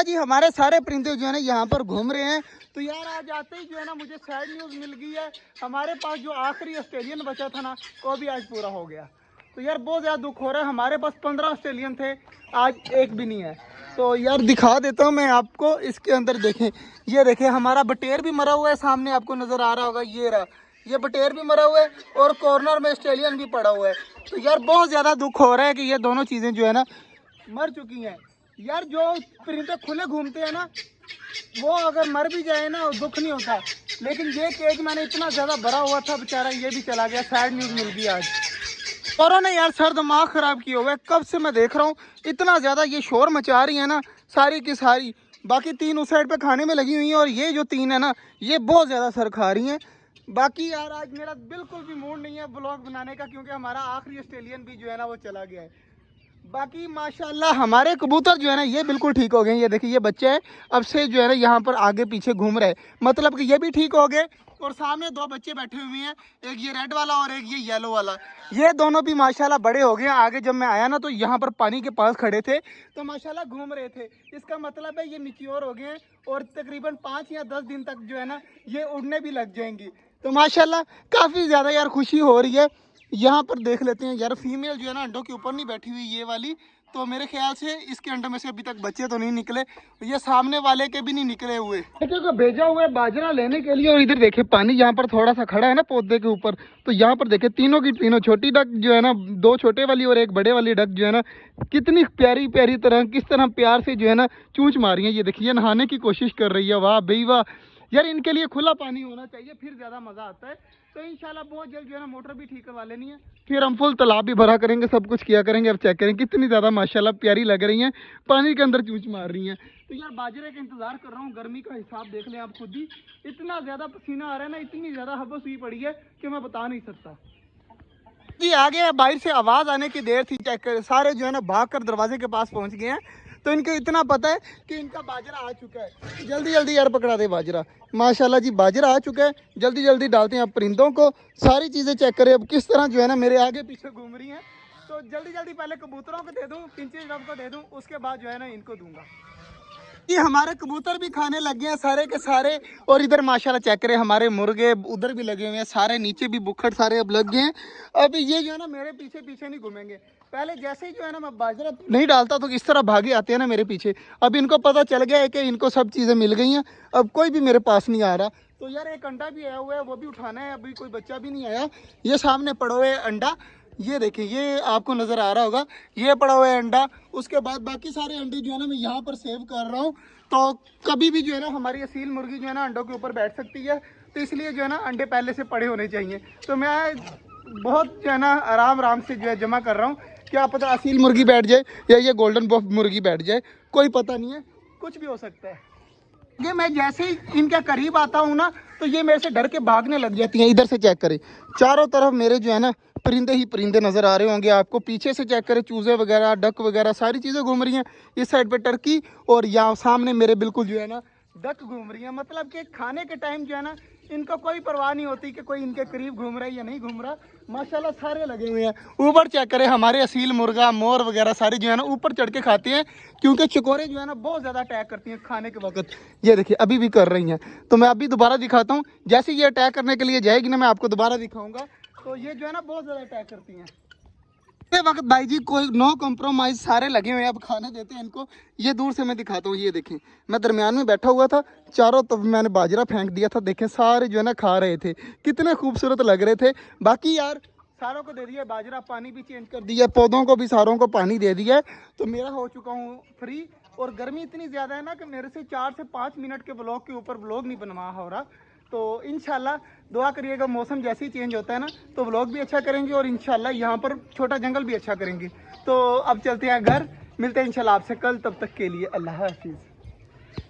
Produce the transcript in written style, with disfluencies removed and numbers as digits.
माशाल्लाह जी हमारे सारे परिंदे जो है ना यहाँ पर घूम रहे हैं। तो यार आज आते ही जो है ना मुझे सैड न्यूज़ मिल गई है, हमारे पास जो आखिरी ऑस्ट्रेलियन बचा था ना वो भी आज पूरा हो गया। तो यार बहुत ज़्यादा दुख हो रहा है, हमारे पास 15 ऑस्ट्रेलियन थे, आज एक भी नहीं है। तो यार दिखा देता हूँ मैं आपको, इसके अंदर देखें, ये देखें हमारा बटेर भी मरा हुआ है, सामने आपको नज़र आ रहा होगा, ये रहा, ये बटेर भी मरा हुआ है और कॉर्नर में ऑस्ट्रेलियन भी पड़ा हुआ है। तो यार बहुत ज़्यादा दुख हो रहा है कि ये दोनों चीज़ें जो है ना मर चुकी हैं। यार जो परिंदे खुले घूमते हैं ना वो अगर मर भी जाए ना दुख नहीं होता, लेकिन ये केज मैंने इतना ज़्यादा भरा हुआ था बेचारा ये भी चला गया। सैड न्यूज़ मिल गई आज। औरों ने यार सर दिमाग ख़राब किया हुआ है, कब से मैं देख रहा हूँ इतना ज़्यादा ये शोर मचा रही है ना सारी की सारी। बाकी 3 उस साइड पे खाने में लगी हुई हैं और ये जो 3 है ना ये बहुत ज़्यादा सर खा रही हैं। बाकी यार आज मेरा बिल्कुल भी मूड नहीं है ब्लॉग बनाने का, क्योंकि हमारा आखिरी ऑस्ट्रेलियन भी जो है ना वो चला गया है। बाकी माशाल्लाह हमारे कबूतर जो है ना ये बिल्कुल ठीक हो गए। ये देखिए ये बच्चे हैं, अब से जो है ना यहाँ पर आगे पीछे घूम रहे, मतलब कि ये भी ठीक हो गए। और सामने 2 बच्चे बैठे हुए हैं, एक ये रेड वाला और एक ये येलो वाला, ये दोनों भी माशाल्लाह बड़े हो गए हैं। आगे जब मैं आया ना तो यहाँ पर पानी के पास खड़े थे तो माशाल्लाह घूम रहे थे, इसका मतलब है ये मैच्योर हो गए हैं और तकरीबन 5 या 10 दिन तक जो है ना ये उड़ने भी लग जाएंगी। तो माशाल्लाह काफ़ी ज़्यादा यार खुशी हो रही है। यहाँ पर देख लेते हैं यार, फीमेल जो है ना अंडों के ऊपर नहीं बैठी हुई ये वाली, तो मेरे ख्याल से इसके अंडों में से अभी तक बच्चे तो नहीं निकले, ये सामने वाले के भी नहीं निकले हुए। बच्चे को भेजा हुआ है बाजरा लेने के लिए और इधर देखे पानी यहाँ पर थोड़ा सा खड़ा है ना पौधे के ऊपर, तो यहाँ पर देखे तीनों की तीनों छोटी डक जो है ना, 2 छोटे वाली और एक बड़े वाली डक जो है ना कितनी प्यारी प्यारी तरह किस तरह प्यार से जो है ना चूंच मारी है। ये देखिए नहाने की कोशिश कर रही है, वाह भाई वाह। यार इनके लिए खुला पानी होना चाहिए, फिर ज़्यादा मज़ा आता है। तो इंशाल्लाह बहुत जल्द जो है ना मोटर भी ठीक करवा लेनी है, फिर हम फुल तालाब भी भरा करेंगे, सब कुछ किया करेंगे। अब चेक करें कितनी ज़्यादा माशाल्लाह प्यारी लग रही हैं, पानी के अंदर चूंच मार रही हैं। तो यार बाजरे का इंतज़ार कर रहा हूँ, गर्मी का हिसाब देख लें आप खुद ही, इतना ज़्यादा पसीना आ रहा है ना, इतनी ज़्यादा हवस हुई पड़ी है कि मैं बता नहीं सकता जी। आगे बाहर से आवाज़ आने की देर थी, चेक कर सारे जो है ना भाग कर दरवाजे के पास पहुँच गए हैं। तो इनको इतना पता है कि इनका बाजरा आ चुका है, जल्दी जल्दी यार पकड़ा दे बाजरा। माशाल्लाह जी बाजरा आ चुका है, जल्दी जल्दी डालते हैं अब परिंदों को। सारी चीज़ें चेक करें अब किस तरह जो है ना मेरे आगे पीछे घूम रही हैं। तो जल्दी जल्दी पहले कबूतरों को दे दूँ, पिंचे रब को दे दूँ, उसके बाद जो है ना इनको दूंगा। ये हमारे कबूतर भी खाने लग गए हैं सारे के सारे। और इधर माशाल्लाह चेक करें हमारे मुर्गे उधर भी लगे हुए हैं, सारे नीचे भी बुखड़ सारे अब लग गए हैं। अब ये जो है ना मेरे पीछे पीछे नहीं घूमेंगे, पहले जैसे ही जो है ना मैं बाजरा नहीं डालता तो इस तरह भागे आते हैं ना मेरे पीछे। अब इनको पता चल गया है कि इनको सब चीज़ें मिल गई हैं, अब कोई भी मेरे पास नहीं आ रहा। तो यार एक अंडा भी आया हुआ है, वो भी उठाना है, अभी कोई बच्चा भी नहीं आया। ये सामने पड़ा हुआ है अंडा, ये देखिए ये आपको नज़र आ रहा होगा, ये पड़ा हुआ है अंडा। उसके बाद बाकी सारे अंडे जो है ना मैं यहाँ पर सेव कर रहा हूँ, तो कभी भी जो है ना हमारी असील मुर्गी जो है ना अंडों के ऊपर बैठ सकती है, तो इसलिए जो है ना अंडे पहले से पड़े होने चाहिए। तो मैं बहुत जो है ना आराम आराम से जो है जमा कर रहा हूँ, क्या पता असील मुर्गी बैठ जाए या ये गोल्डन बफ मुर्गी बैठ जाए, कोई पता नहीं है, कुछ भी हो सकता है। ये मैं जैसे ही इनके करीब आता हूँ ना तो ये मेरे से डर के भागने लग जाती हैं। इधर से चेक करें चारों तरफ मेरे जो है ना परिंदे ही परिंदे नज़र आ रहे होंगे आपको, पीछे से चेक करें चूज़े वगैरह डक वगैरह सारी चीज़ें घूम रही हैं। इस साइड पे टर्की और यहाँ सामने मेरे बिल्कुल जो है ना डक घूम रही है। मतलब कि खाने के टाइम जो है ना इनको कोई परवाह नहीं होती कि कोई इनके करीब घूम रहा है या नहीं घूम रहा, माशाल्लाह सारे लगे हुए हैं। ऊपर चेक करें हमारे असील मुर्गा मोर वगैरह सारे जो है ना ऊपर चढ़ के खाते हैं, क्योंकि चकोरे जो है ना बहुत ज़्यादा अटैक करती हैं खाने के वक्त। ये देखिए अभी भी कर रही हैं, तो मैं अभी दोबारा दिखाता हूँ। जैसे ये अटैक करने के लिए जाएगी ना मैं आपको दोबारा दिखाऊंगा। तो ये जो है ना बहुत ज़्यादा अटैक करती हैं। ये वक्त भाई जी कोई नो कॉम्प्रोमाइज़, सारे लगे हुए हैं, अब खाने देते हैं इनको। ये दूर से मैं दिखाता हूँ, ये देखें मैं दरमियान में बैठा हुआ था, चारों तरफ मैंने बाजरा फेंक दिया था, देखें सारे जो है ना खा रहे थे, कितने खूबसूरत लग रहे थे। बाकी यार सारों को दे दिया बाजरा, पानी भी चेंज कर दिया, पौधों को भी सारों को पानी दे दिया है। तो मेरा हो चुका हूँ फ्री। और गर्मी इतनी ज़्यादा है ना कि मेरे से 4 से 5 मिनट के ब्लॉग के ऊपर ब्लॉग नहीं बनवा हो रहा। तो इंशाल्लाह दुआ करिएगा, मौसम जैसे ही चेंज होता है ना तो व्लॉग भी अच्छा करेंगे और इंशाल्लाह यहाँ पर छोटा जंगल भी अच्छा करेंगे। तो अब चलते हैं घर, मिलते हैं इंशाल्लाह आपसे कल, तब तक के लिए अल्लाह हाफिज़।